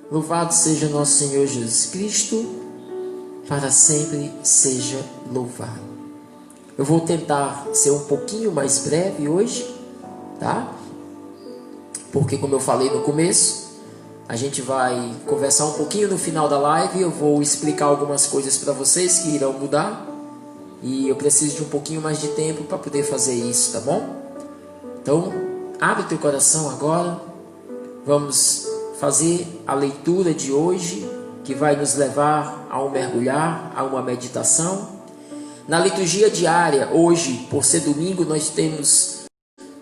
Louvado seja nosso Senhor Jesus Cristo, para sempre seja louvado. Eu vou tentar ser um pouquinho mais breve hoje, tá? Porque, como eu falei no começo, a gente vai conversar um pouquinho no final da live. Eu vou explicar algumas coisas para vocês que irão mudar, e eu preciso de um pouquinho mais de tempo para poder fazer isso, tá bom? Então, abre teu coração agora. Vamos fazer a leitura de hoje, que vai nos levar a um mergulhar, a uma meditação. Na liturgia diária, hoje, por ser domingo, nós temos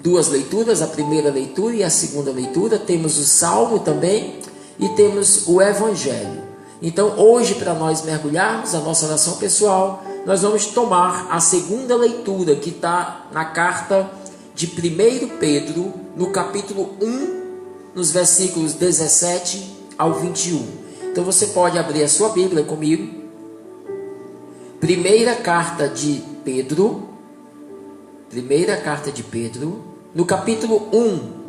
duas leituras, a primeira leitura e a segunda leitura. Temos o Salmo também e temos o Evangelho. Então, hoje, para nós mergulharmos a nossa oração pessoal, nós vamos tomar a segunda leitura, que está na carta de 1 Pedro, no capítulo 1, nos versículos 17 ao 21. Então, você pode abrir a sua Bíblia comigo. Primeira carta de Pedro, no capítulo 1.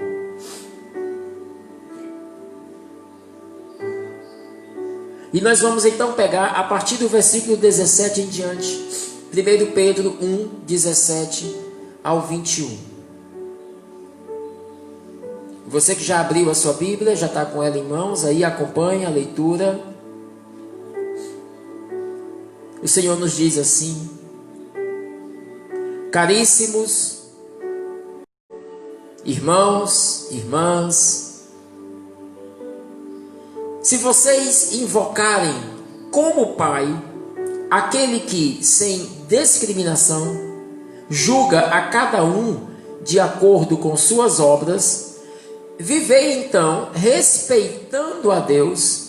E nós vamos então pegar a partir do versículo 17 em diante. 1 Pedro 1, 17 ao 21. Você que já abriu a sua Bíblia, já está com ela em mãos, aí acompanha a leitura. O Senhor nos diz assim: caríssimos irmãos, irmãs, se vocês invocarem como Pai aquele que, sem discriminação, julga a cada um de acordo com suas obras, vivei então respeitando a Deus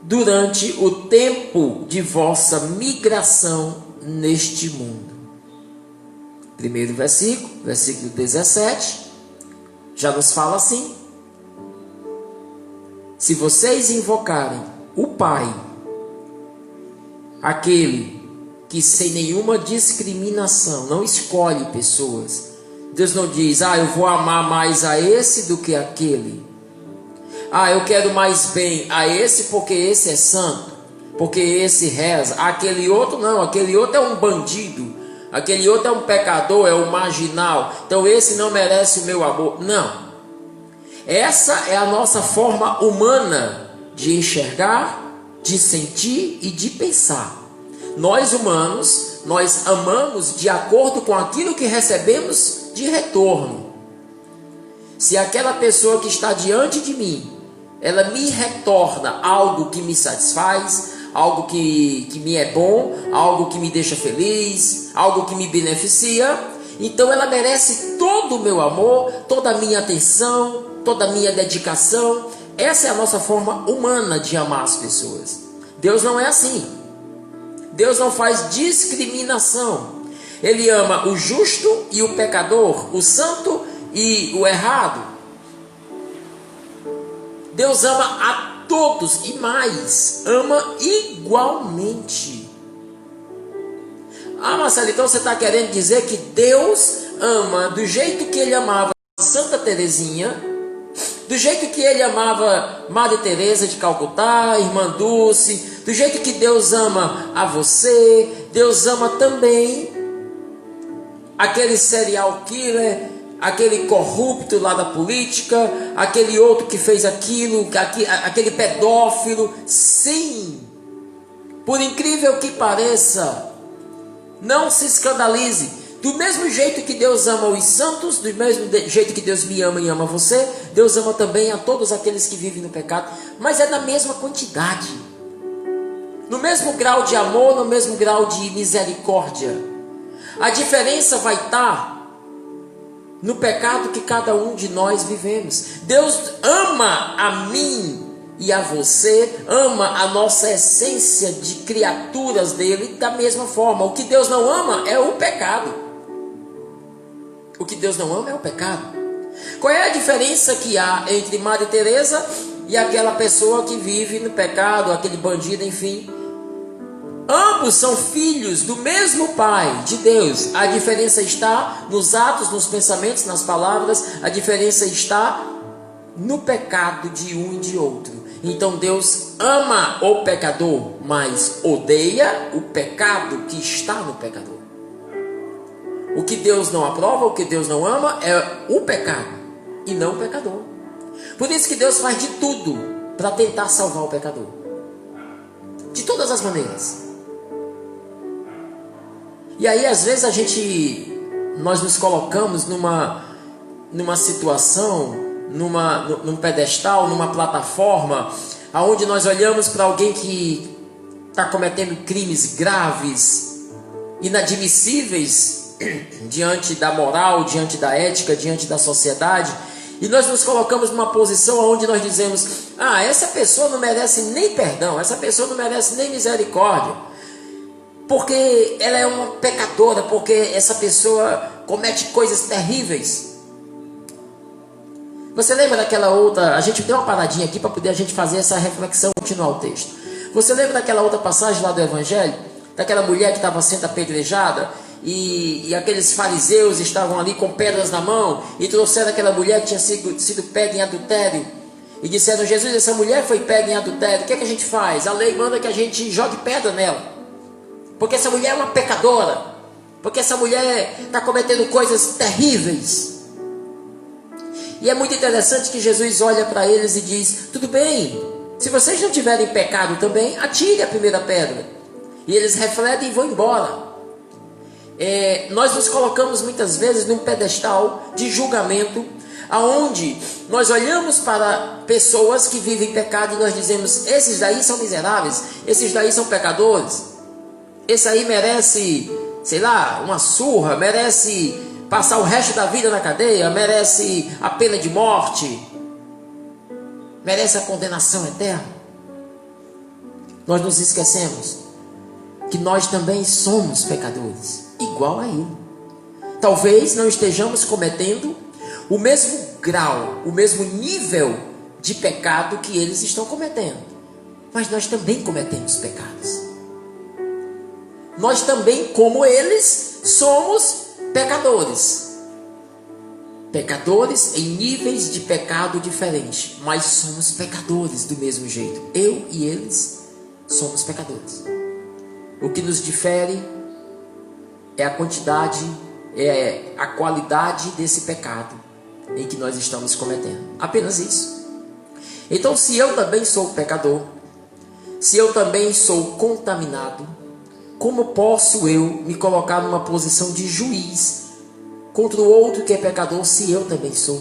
durante o tempo de vossa migração neste mundo. Primeiro versículo 17, já nos fala assim: se vocês invocarem o Pai, aquele que sem nenhuma discriminação não escolhe pessoas. Deus não diz: eu vou amar mais a esse do que aquele. Eu quero mais bem a esse porque esse é santo, porque esse reza. Aquele outro não, aquele outro é um bandido, aquele outro é um pecador, é um marginal, então esse não merece o meu amor. Não. Essa é a nossa forma humana de enxergar, de sentir e de pensar. Nós humanos, nós amamos de acordo com aquilo que recebemos de retorno. Se aquela pessoa que está diante de mim, ela me retorna algo que me satisfaz, algo que me é bom, algo que me deixa feliz, algo que me beneficia, então ela merece todo o meu amor, toda a minha atenção, toda a minha dedicação. Essa é a nossa forma humana de amar as pessoas. Deus não é assim. Deus não faz discriminação. Ele ama o justo e o pecador, o santo e o errado. Deus ama a todos e mais, ama igualmente. Marcelo, então você está querendo dizer que Deus ama do jeito que ele amava Santa Teresinha, do jeito que ele amava Madre Teresa de Calcutá, Irmã Dulce, do jeito que Deus ama a você. Deus ama também aquele serial killer, aquele corrupto lá da política, aquele outro que fez aquilo, aquele pedófilo. Sim, por incrível que pareça, não se escandalize. Do mesmo jeito que Deus ama os santos, do mesmo jeito que Deus me ama e ama você, Deus ama também a todos aqueles que vivem no pecado, mas é na mesma quantidade, no mesmo grau de amor, no mesmo grau de misericórdia. A diferença vai estar no pecado que cada um de nós vivemos. Deus ama a mim e a você, ama a nossa essência de criaturas dele da mesma forma. O que Deus não ama é o pecado. O que Deus não ama é o pecado. Qual é a diferença que há entre Madre Teresa e aquela pessoa que vive no pecado, aquele bandido, enfim? Ambos são filhos do mesmo Pai, de Deus. A diferença está nos atos, nos pensamentos, nas palavras. A diferença está no pecado de um e de outro. Então Deus ama o pecador, mas odeia o pecado que está no pecador. O que Deus não aprova, o que Deus não ama é o pecado e não o pecador. Por isso que Deus faz de tudo para tentar salvar o pecador. De todas as maneiras. E aí às vezes nós nos colocamos numa situação, num pedestal, numa plataforma, aonde nós olhamos para alguém que está cometendo crimes graves, inadmissíveis diante da moral, diante da ética, diante da sociedade, e nós nos colocamos numa posição onde nós dizemos: essa pessoa não merece nem perdão, essa pessoa não merece nem misericórdia, porque ela é uma pecadora, porque essa pessoa comete coisas terríveis. Você lembra daquela outra... A gente deu uma paradinha aqui para poder a gente fazer essa reflexão, continuar o texto. Você lembra daquela outra passagem lá do Evangelho? Daquela mulher que estava sendo apedrejada e aqueles fariseus estavam ali com pedras na mão e trouxeram aquela mulher que tinha sido pega em adultério e disseram: Jesus, essa mulher foi pega em adultério, o que é que a gente faz? A lei manda que a gente jogue pedra nela, porque essa mulher é uma pecadora, porque essa mulher está cometendo coisas terríveis. E é muito interessante que Jesus olha para eles e diz: tudo bem, se vocês não tiverem pecado também, atire a primeira pedra. E eles refletem e vão embora. Nós nos colocamos muitas vezes num pedestal de julgamento, aonde nós olhamos para pessoas que vivem pecado e nós dizemos: esses daí são miseráveis, esses daí são pecadores, esse aí merece, sei lá, uma surra, merece passar o resto da vida na cadeia, merece a pena de morte, merece a condenação eterna. Nós nos esquecemos que nós também somos pecadores, igual a ele. Talvez não estejamos cometendo o mesmo grau, o mesmo nível de pecado que eles estão cometendo, mas nós também cometemos pecados. Nós também, como eles, somos pecadores. Pecadores em níveis de pecado diferentes, mas somos pecadores do mesmo jeito. Eu e eles somos pecadores. O que nos difere é a quantidade, é a qualidade desse pecado em que nós estamos cometendo. Apenas isso. Então, se eu também sou pecador, se eu também sou contaminado, como posso eu me colocar numa posição de juiz contra o outro que é pecador, se eu também sou?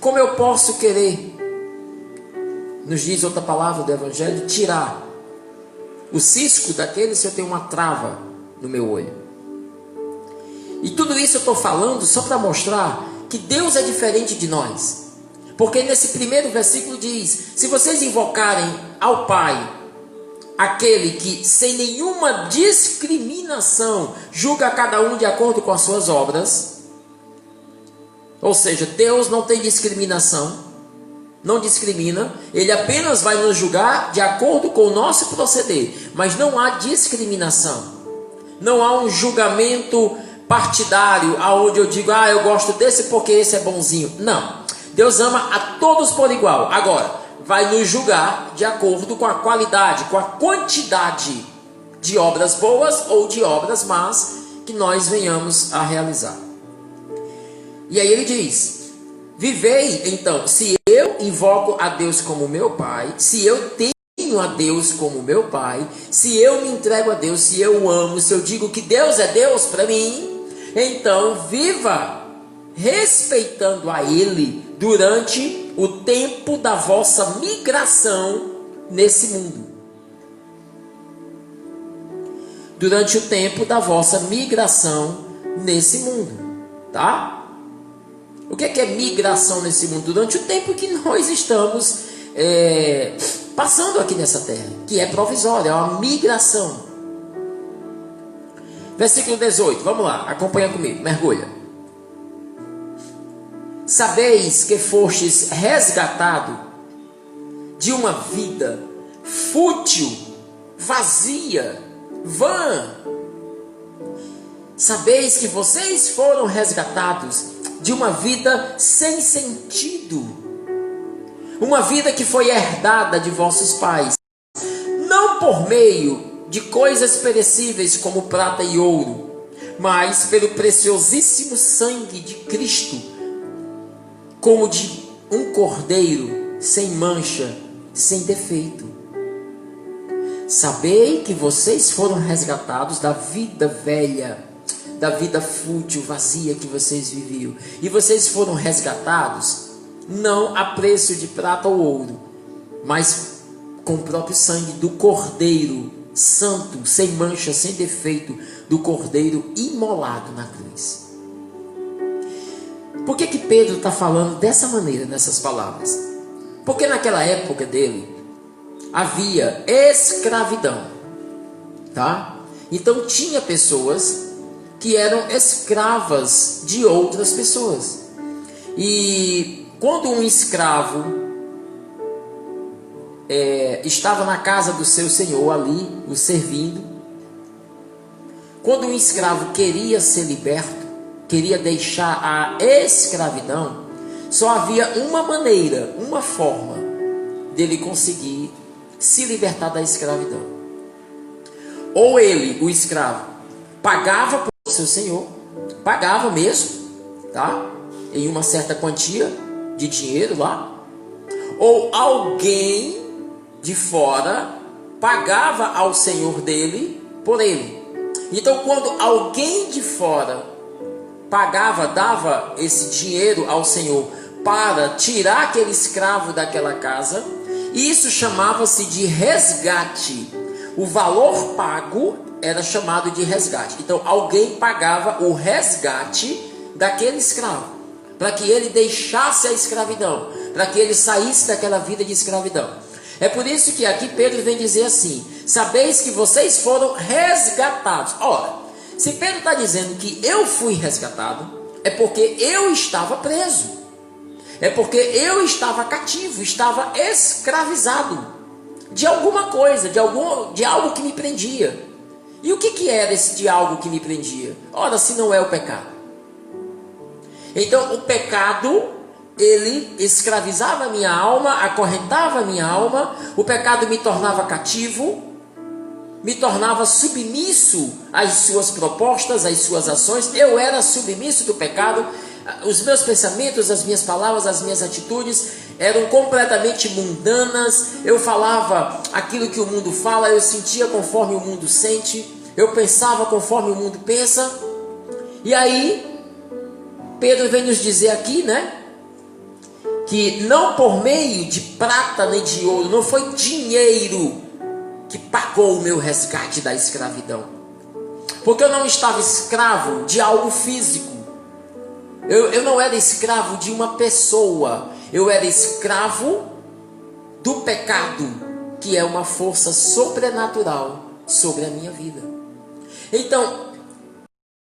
Como eu posso querer, nos diz outra palavra do Evangelho, tirar o cisco daquele se eu tenho uma trava no meu olho? E tudo isso eu estou falando só para mostrar que Deus é diferente de nós. Porque nesse primeiro versículo diz: se vocês invocarem ao Pai, aquele que sem nenhuma discriminação julga cada um de acordo com as suas obras. Ou seja, Deus não tem discriminação, não discrimina, Ele apenas vai nos julgar de acordo com o nosso proceder, mas não há discriminação, não há um julgamento partidário, aonde eu digo: eu gosto desse porque esse é bonzinho. Não, Deus ama a todos por igual. Agora, vai nos julgar de acordo com a qualidade, com a quantidade de obras boas ou de obras más que nós venhamos a realizar. E aí ele diz: vivei então, se eu invoco a Deus como meu Pai, se eu tenho a Deus como meu Pai, se eu me entrego a Deus, se eu o amo, se eu digo que Deus é Deus para mim, então viva respeitando a Ele durante o tempo da vossa migração nesse mundo. Durante o tempo da vossa migração nesse mundo, tá? O que é migração nesse mundo? Durante o tempo que nós estamos passando aqui nessa terra, que é provisória, é uma migração. Versículo 18, vamos lá, acompanha comigo, mergulha. Sabeis que fostes resgatado de uma vida fútil, vazia, vã. Sabeis que vocês foram resgatados de uma vida sem sentido. uma vida que foi herdada de vossos pais, não por meio de coisas perecíveis como prata e ouro, mas pelo preciosíssimo sangue de Cristo, como de um cordeiro sem mancha, sem defeito. Sabei que vocês foram resgatados da vida velha, da vida fútil, vazia que vocês viviam. E vocês foram resgatados não a preço de prata ou ouro, mas com o próprio sangue do Cordeiro Santo, sem mancha, sem defeito, do Cordeiro imolado na cruz. Por que Pedro está falando dessa maneira, nessas palavras? Porque naquela época dele havia escravidão, tá? Então tinha pessoas que eram escravas de outras pessoas. E quando um escravo estava na casa do seu senhor ali, o servindo, quando um escravo queria ser liberto, queria deixar a escravidão, só havia uma maneira, uma forma dele conseguir se libertar da escravidão. Ou ele, o escravo, pagava para o seu senhor, pagava mesmo, tá? Em uma certa quantia de dinheiro lá, ou alguém de fora pagava ao senhor dele por ele. Então, quando alguém de fora pagava, dava esse dinheiro ao senhor para tirar aquele escravo daquela casa, isso chamava-se de resgate. O valor pago era chamado de resgate. Então alguém pagava o resgate daquele escravo, para que ele deixasse a escravidão, para que ele saísse daquela vida de escravidão. É por isso que aqui Pedro vem dizer assim: sabeis que vocês foram resgatados. Ora, se Pedro está dizendo que eu fui resgatado, é porque eu estava preso, é porque eu estava cativo, estava escravizado de alguma coisa, de algo que me prendia. E o que era esse de algo que me prendia? Ora, se não é o pecado. Então o pecado, ele escravizava a minha alma, acorrentava a minha alma. O pecado me tornava cativo, me tornava submisso às suas propostas, às suas ações. Eu era submisso do pecado. Os meus pensamentos, as minhas palavras, as minhas atitudes eram completamente mundanas. Eu falava aquilo que o mundo fala, eu sentia conforme o mundo sente, eu pensava conforme o mundo pensa. E aí Pedro vem nos dizer aqui, né, que não por meio de prata nem de ouro, não foi dinheiro que pagou o meu resgate da escravidão, porque eu não estava escravo de algo físico. Eu não era escravo de uma pessoa, eu era escravo do pecado, que é uma força sobrenatural sobre a minha vida. Então,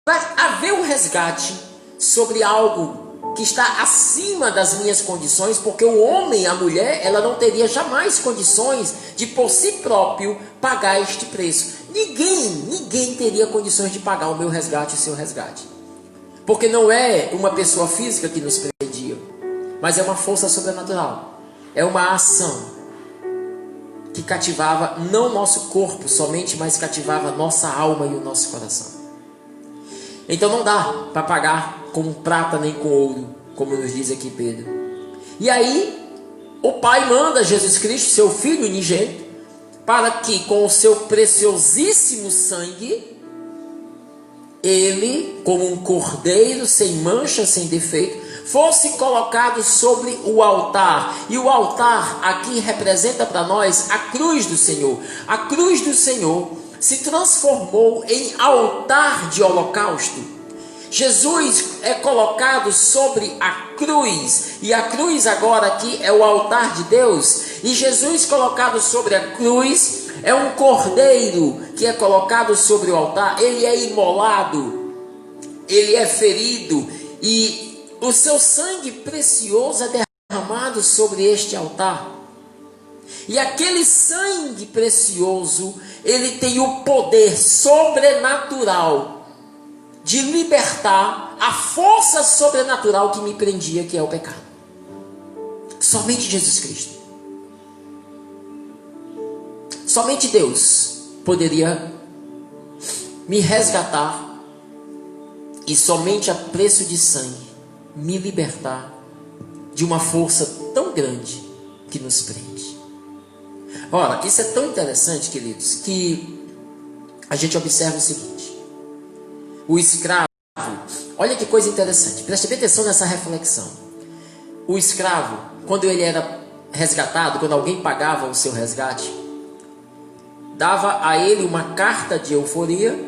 para haver um resgate sobre algo que está acima das minhas condições, porque o homem, a mulher, ela não teria jamais condições de por si próprio pagar este preço. Ninguém teria condições de pagar o meu resgate e o seu resgate. Porque não é uma pessoa física que nos prendia, mas é uma força sobrenatural. É uma ação que cativava não o nosso corpo somente, mas cativava a nossa alma e o nosso coração. Então não dá para pagar com prata nem com ouro, como nos diz aqui Pedro. E aí o Pai manda Jesus Cristo, seu Filho unigênito, para que com o seu preciosíssimo sangue, ele, como um cordeiro sem mancha, sem defeito, fosse colocado sobre o altar. E o altar aqui representa para nós a cruz do Senhor. A cruz do Senhor se transformou em altar de holocausto. Jesus é colocado sobre a cruz, e a cruz agora aqui é o altar de Deus. E Jesus colocado sobre a cruz é um cordeiro que é colocado sobre o altar. Ele é imolado, ele é ferido, e o seu sangue precioso é derramado sobre este altar. E aquele sangue precioso, ele tem o poder sobrenatural de libertar a força sobrenatural que me prendia, que é o pecado. Somente Jesus Cristo. Somente Deus poderia me resgatar e somente a preço de sangue me libertar de uma força tão grande que nos prende. Ora, isso é tão interessante, queridos, que a gente observa o seguinte: o escravo, olha que coisa interessante, preste bem atenção nessa reflexão. O escravo, quando ele era resgatado, quando alguém pagava o seu resgate, dava a ele uma carta de euforia,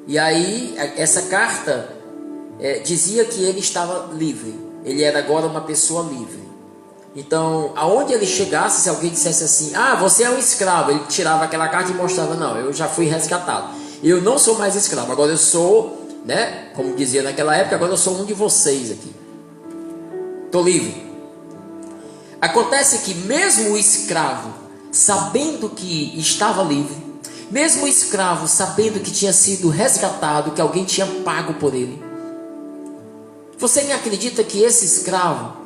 e aí essa carta dizia que ele estava livre, ele era agora uma pessoa livre. Então, aonde ele chegasse, se alguém dissesse assim: ah, você é um escravo, ele tirava aquela carta e mostrava: não, eu já fui resgatado, eu não sou mais escravo, agora eu sou, né, como dizia naquela época, agora eu sou um de vocês aqui, estou livre. Acontece que mesmo o escravo, sabendo que estava livre, mesmo o escravo sabendo que tinha sido resgatado, que alguém tinha pago por ele, você me acredita que esse escravo,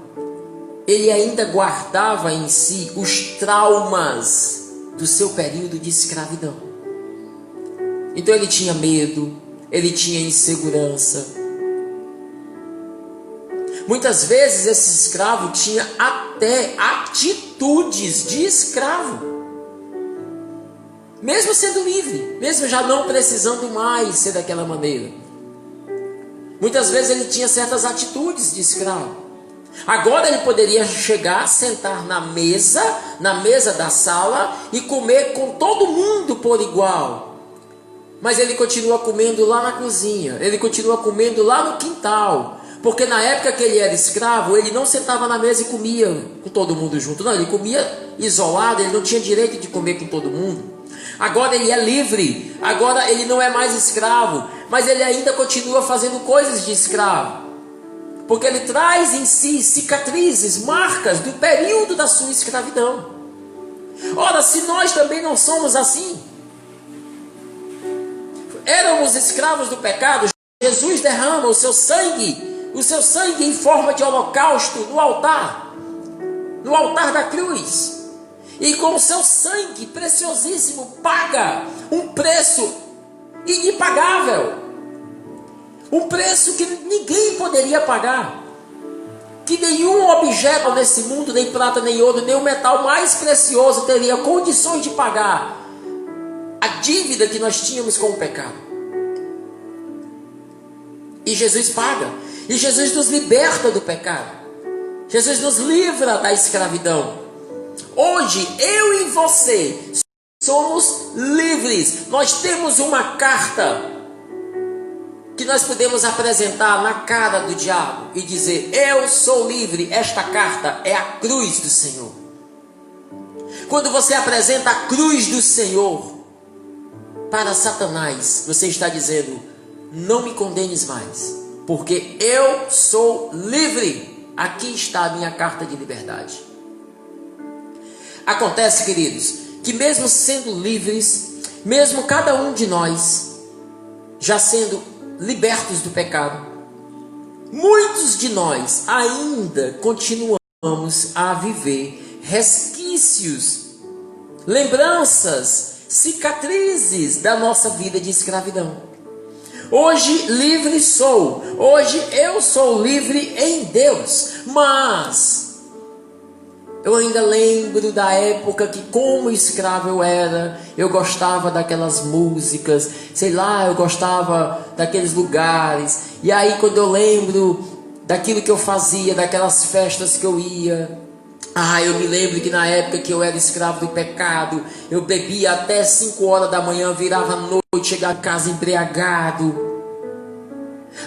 ele ainda guardava em si os traumas do seu período de escravidão? Então ele tinha medo, ele tinha insegurança. Muitas vezes esse escravo tinha até atitudes de escravo, mesmo sendo livre, mesmo já não precisando mais ser daquela maneira. Muitas vezes ele tinha certas atitudes de escravo. Agora ele poderia chegar, sentar na mesa da sala e comer com todo mundo por igual. Mas ele continua comendo lá na cozinha, ele continua comendo lá no quintal. Porque na época que ele era escravo, ele não sentava na mesa e comia com todo mundo junto. Não, ele comia isolado, ele não tinha direito de comer com todo mundo. Agora ele é livre, agora ele não é mais escravo, mas ele ainda continua fazendo coisas de escravo. Porque ele traz em si cicatrizes, marcas do período da sua escravidão. Ora, se nós também não somos assim, éramos escravos do pecado, Jesus derrama o seu sangue em forma de holocausto no altar da cruz. E com o seu sangue preciosíssimo paga um preço impagável. Um preço que ninguém poderia pagar. Que nenhum objeto nesse mundo, nem prata, nem ouro, nem o metal mais precioso teria condições de pagar a dívida que nós tínhamos com o pecado. E Jesus paga. E Jesus nos liberta do pecado. Jesus nos livra da escravidão. Hoje, eu e você somos livres. Nós temos uma carta que nós podemos apresentar na cara do diabo e dizer: eu sou livre. Esta carta é a cruz do Senhor. Quando você apresenta a cruz do Senhor para Satanás, você está dizendo: não me condenes mais, porque eu sou livre. Aqui está a minha carta de liberdade. Acontece, queridos, que mesmo sendo livres, mesmo cada um de nós já sendo libertos do pecado, muitos de nós ainda continuamos a viver resquícios, lembranças, cicatrizes da nossa vida de escravidão. Hoje livre sou, hoje eu sou livre em Deus, mas eu ainda lembro da época que, como escravo eu era, eu gostava daquelas músicas, sei lá, eu gostava daqueles lugares. E aí quando eu lembro daquilo que eu fazia, daquelas festas que eu ia, eu me lembro que na época que eu era escravo do pecado, eu bebia até 5 horas da manhã, virava à noite, chegava em casa embriagado.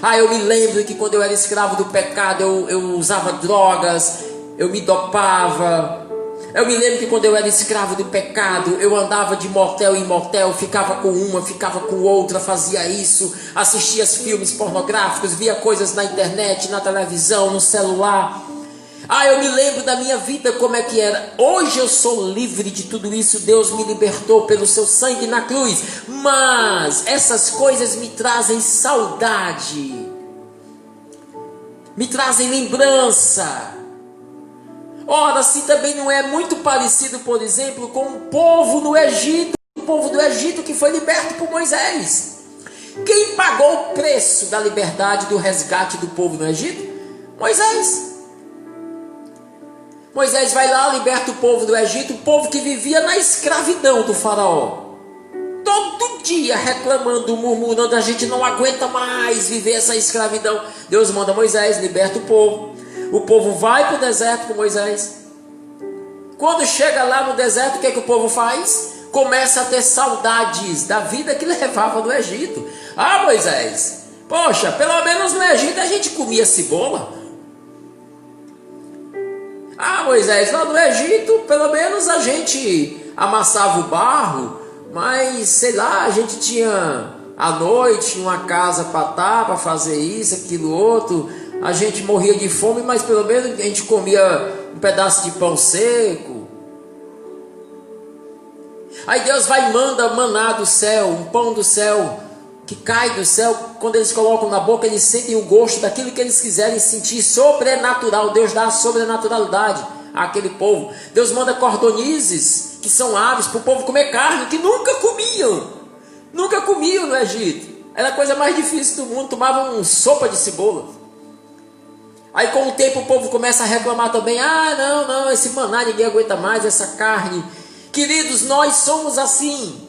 Eu me lembro que quando eu era escravo do pecado, eu usava drogas, eu me dopava. Eu me lembro que quando eu era escravo do pecado, eu andava de motel em motel, ficava com uma, ficava com outra, fazia isso, assistia filmes pornográficos, via coisas na internet, na televisão, no celular. Eu me lembro da minha vida como é que era. Hoje eu sou livre de tudo isso, Deus me libertou pelo seu sangue na cruz. Mas essas coisas me trazem saudade, me trazem lembrança Ora, se também não é muito parecido, por exemplo, com o povo no Egito, o povo do Egito que foi liberto por Moisés. Quem pagou o preço da liberdade, do resgate do povo no Egito? Moisés. Moisés vai lá, liberta o povo do Egito, o povo que vivia na escravidão do faraó. Todo dia reclamando, murmurando, a gente não aguenta mais viver essa escravidão. Deus manda Moisés, liberta o povo. O povo vai para o deserto com Moisés. Quando chega lá no deserto, o que é que o povo faz? Começa a ter saudades da vida que levava no Egito. Ah, Moisés, poxa, pelo menos no Egito a gente comia cebola. Ah, Moisés, lá no Egito pelo menos a gente amassava o barro, mas sei lá, a gente tinha à noite uma casa para estar, para fazer isso, aquilo, outro. A gente morria de fome, mas pelo menos a gente comia um pedaço de pão seco. Aí Deus vai e manda maná do céu, um pão do céu, que cai do céu. Quando eles colocam na boca, eles sentem o gosto daquilo que eles quiserem sentir, sobrenatural. Deus dá a sobrenaturalidade àquele povo. Deus manda cordonizes, que são aves, para o povo comer carne, que nunca comiam no Egito. Era a coisa mais difícil do mundo, tomavam sopa de cebola. Aí com o tempo o povo começa a reclamar também. Ah, não, esse maná ninguém aguenta mais, essa carne. Queridos, nós somos assim.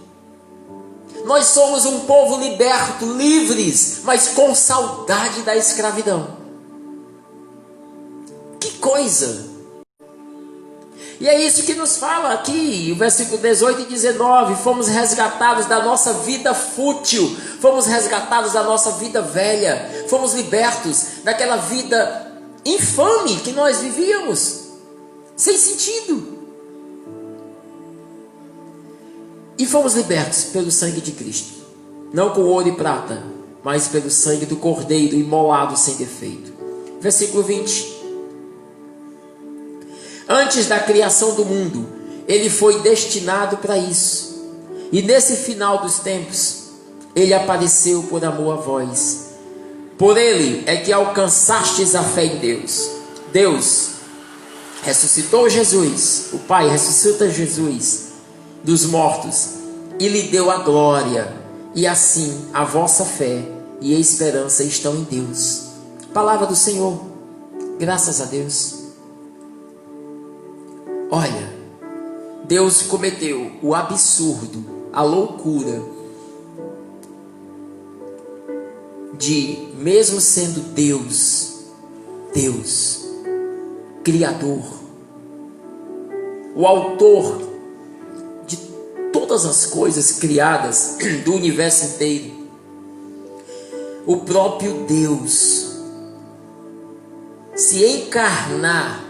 Nós somos um povo liberto, livres, mas com saudade da escravidão. Que coisa! E é isso que nos fala aqui, o versículo 18 e 19. Fomos resgatados da nossa vida fútil, fomos resgatados da nossa vida velha, fomos libertos daquela vida infame que nós vivíamos, sem sentido. E fomos libertos pelo sangue de Cristo, não com ouro e prata, mas pelo sangue do Cordeiro imolado sem defeito. Versículo 20. Antes da criação do mundo, ele foi destinado para isso. E nesse final dos tempos, ele apareceu por amor a vós. Por ele é que alcançastes a fé em Deus. Deus ressuscitou Jesus, o Pai ressuscita Jesus dos mortos e lhe deu a glória. E assim a vossa fé e a esperança estão em Deus. Palavra do Senhor. Graças a Deus. Olha, Deus cometeu o absurdo, a loucura de, mesmo sendo Deus, Criador, o autor de todas as coisas criadas do universo inteiro, o próprio Deus se encarnar,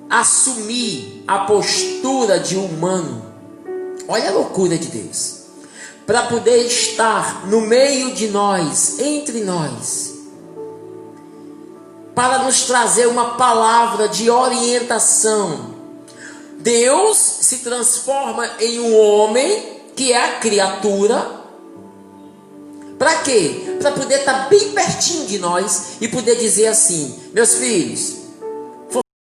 assumir a postura de humano. Olha a loucura de Deus, para poder estar no meio de nós, entre nós, para nos trazer uma palavra de orientação. Deus se transforma em um homem, que é a criatura. Para quê? Para poder estar bem pertinho de nós e poder dizer assim: meus filhos,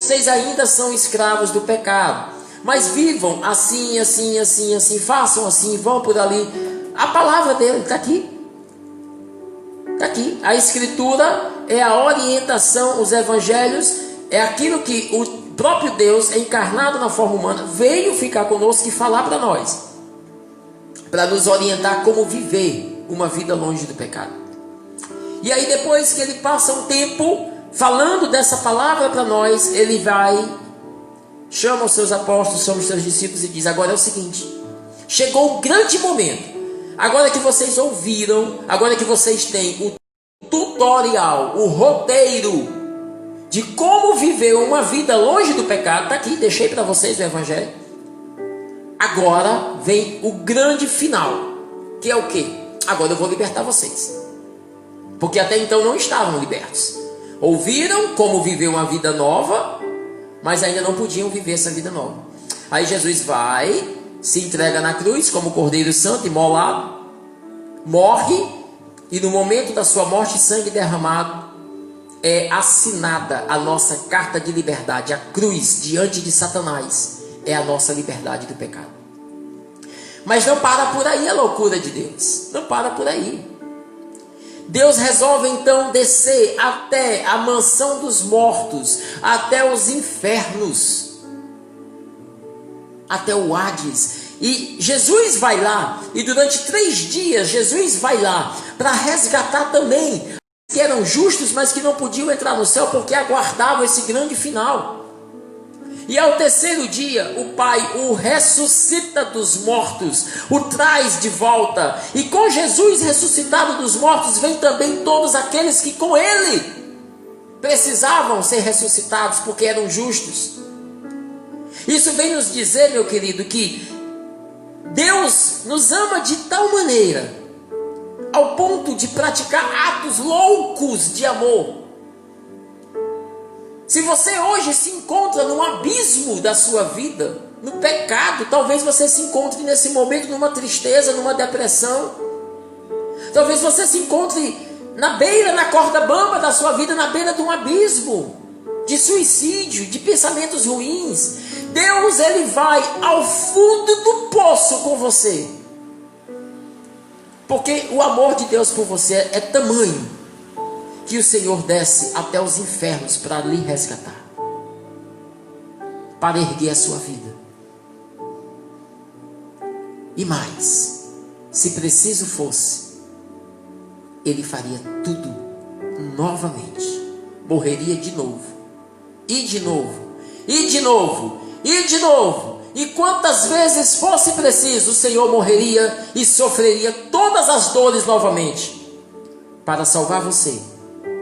vocês ainda são escravos do pecado, mas vivam assim, assim, assim, assim, façam assim, vão por ali. A palavra dele está aqui. Está aqui. A escritura é a orientação, os evangelhos é aquilo que o próprio Deus, encarnado na forma humana, veio ficar conosco e falar para nós, para nos orientar como viver uma vida longe do pecado. E aí depois que ele passa um tempo falando dessa palavra para nós, ele vai, chama os seus apóstolos, chama os seus discípulos e diz: agora é o seguinte, chegou um grande momento, agora que vocês ouviram, agora que vocês têm o tutorial, o roteiro de como viver uma vida longe do pecado, está aqui, deixei para vocês o evangelho. Agora vem o grande final, que é o quê? Agora eu vou libertar vocês, porque até então não estavam libertos. Ouviram como viver uma vida nova, mas ainda não podiam viver essa vida nova. Aí Jesus vai, se entrega na cruz como Cordeiro Santo, imolado, morre, e no momento da sua morte, sangue derramado, é assinada a nossa carta de liberdade. A cruz diante de Satanás é a nossa liberdade do pecado. Mas não para por aí a loucura de Deus. Não para por aí. Deus resolve então descer até a mansão dos mortos, até os infernos, até o Hades. E Jesus vai lá, e durante 3 dias Jesus vai lá para resgatar também que eram justos, mas que não podiam entrar no céu porque aguardavam esse grande final. E ao 3º dia, o Pai o ressuscita dos mortos, o traz de volta. E com Jesus ressuscitado dos mortos, vem também todos aqueles que com Ele precisavam ser ressuscitados, porque eram justos. Isso vem nos dizer, meu querido, que Deus nos ama de tal maneira, ao ponto de praticar atos loucos de amor. Se você hoje se encontra num abismo da sua vida, no pecado, talvez você se encontre nesse momento numa tristeza, numa depressão. Talvez você se encontre na beira, na corda bamba da sua vida, na beira de um abismo de suicídio, de pensamentos ruins. Deus, Ele vai ao fundo do poço com você. Porque o amor de Deus por você é tamanho que o Senhor desce até os infernos para lhe resgatar, para erguer a sua vida. E mais, se preciso fosse, Ele faria tudo novamente, morreria de novo, e de novo, e de novo, e de novo. E quantas vezes fosse preciso, o Senhor morreria e sofreria todas as dores novamente, para salvar você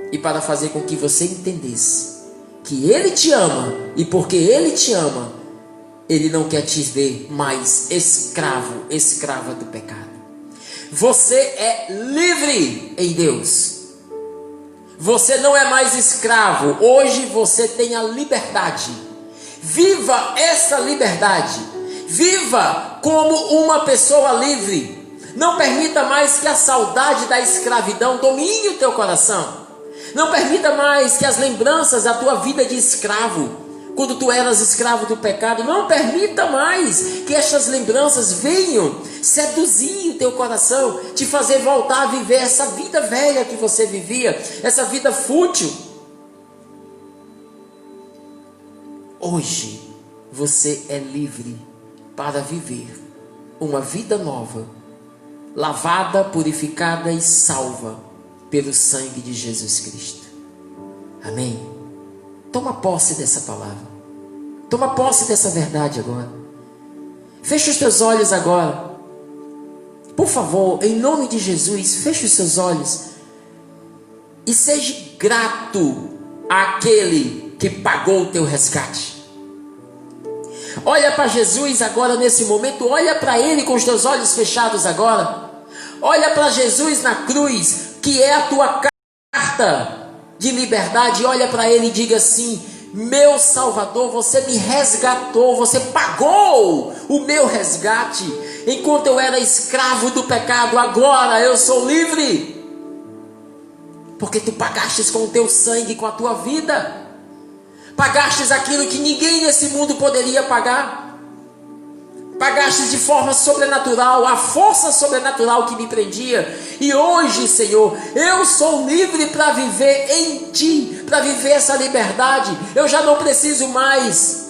e para fazer com que você entendesse que Ele te ama, e porque Ele te ama, Ele não quer te ver mais escravo, escrava do pecado. Você é livre em Deus. Você não é mais escravo. Hoje você tem a liberdade. Viva essa liberdade. Viva como uma pessoa livre. Não permita mais que a saudade da escravidão domine o teu coração. Não permita mais que as lembranças da tua vida de escravo, quando tu eras escravo do pecado, não permita mais que estas lembranças venham seduzir o teu coração, te fazer voltar a viver essa vida velha que você vivia, essa vida fútil. Hoje você é livre para viver uma vida nova, lavada, purificada e salva pelo sangue de Jesus Cristo. Amém? Toma posse dessa palavra. Toma posse dessa verdade agora. Feche os teus olhos agora. Por favor, em nome de Jesus, feche os seus olhos e seja grato àquele que pagou o teu resgate. Olha para Jesus agora nesse momento. Olha para Ele com os teus olhos fechados agora. Olha para Jesus na cruz, que é a tua carta de liberdade. Olha para Ele e diga assim: meu Salvador, você me resgatou, você pagou o meu resgate. Enquanto eu era escravo do pecado, agora eu sou livre. Porque tu pagastes com o teu sangue, com a tua vida. Pagastes aquilo que ninguém nesse mundo poderia pagar. Pagaste de forma sobrenatural, a força sobrenatural que me prendia. E hoje, Senhor, eu sou livre para viver em Ti, para viver essa liberdade. Eu já não preciso mais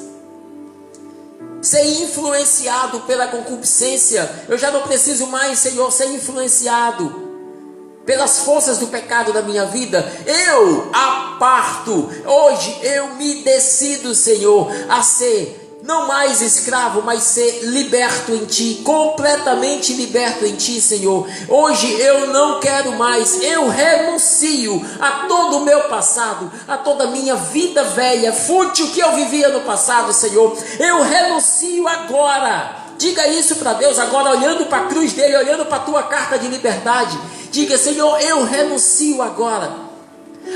ser influenciado pela concupiscência. Eu já não preciso mais, Senhor, ser influenciado pelas forças do pecado da minha vida. Eu aparto. Hoje eu me decido, Senhor, a ser não mais escravo, mas ser liberto em Ti, completamente liberto em Ti, Senhor. Hoje eu não quero mais, eu renuncio a todo o meu passado, a toda a minha vida velha, fútil que eu vivia no passado, Senhor. Eu renuncio agora. Diga isso para Deus agora, olhando para a cruz dele, olhando para a tua carta de liberdade. Diga: Senhor, eu renuncio agora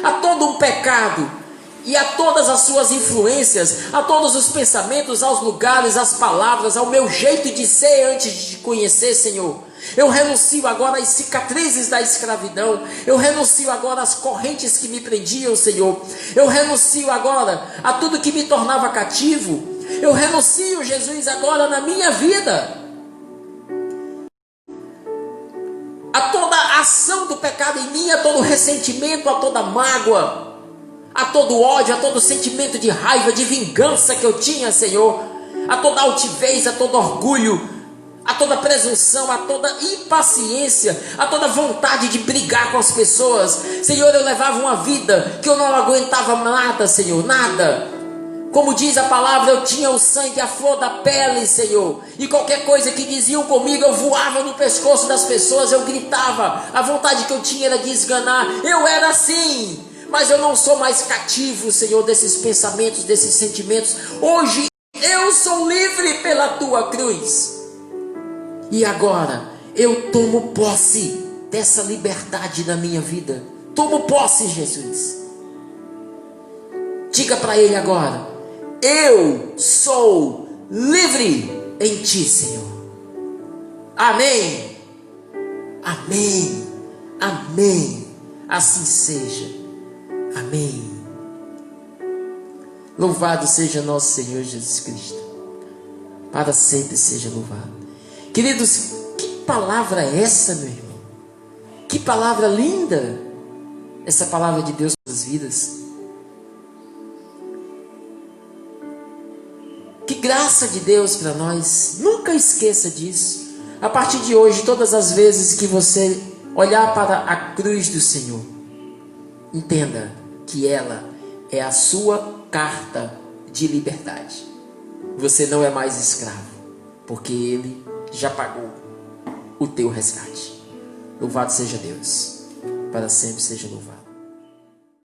a todo um pecado e a todas as suas influências, a todos os pensamentos, aos lugares, às palavras, ao meu jeito de ser antes de te conhecer, Senhor. Eu renuncio agora às cicatrizes da escravidão. Eu renuncio agora às correntes que me prendiam, Senhor. Eu renuncio agora a tudo que me tornava cativo. Eu renuncio, Jesus, agora na minha vida a toda a ação do pecado em mim, a todo ressentimento, a toda mágoa, a todo ódio, a todo sentimento de raiva, de vingança que eu tinha, Senhor, a toda altivez, a todo orgulho, a toda presunção, a toda impaciência, a toda vontade de brigar com as pessoas. Senhor, eu levava uma vida que eu não aguentava nada, Senhor, nada. Como diz a palavra, eu tinha o sangue à flor da pele, Senhor. E qualquer coisa que diziam comigo, eu voava no pescoço das pessoas, eu gritava. A vontade que eu tinha era de esganar. Eu era assim. Mas eu não sou mais cativo, Senhor, desses pensamentos, desses sentimentos. Hoje eu sou livre pela tua cruz. E agora eu tomo posse dessa liberdade na minha vida. Tomo posse, Jesus. Diga para ele agora: eu sou livre em ti, Senhor. Amém. Amém. Amém. Assim seja. Amém. Louvado seja nosso Senhor Jesus Cristo. Para sempre seja louvado. Queridos, que palavra é essa, meu irmão? Que palavra linda. Essa palavra de Deus para as vidas. Que graça de Deus para nós. Nunca esqueça disso. A partir de hoje, todas as vezes que você olhar para a cruz do Senhor, entenda que ela é a sua carta de liberdade. Você não é mais escravo, porque Ele já pagou o teu resgate. Louvado seja Deus. Para sempre seja louvado.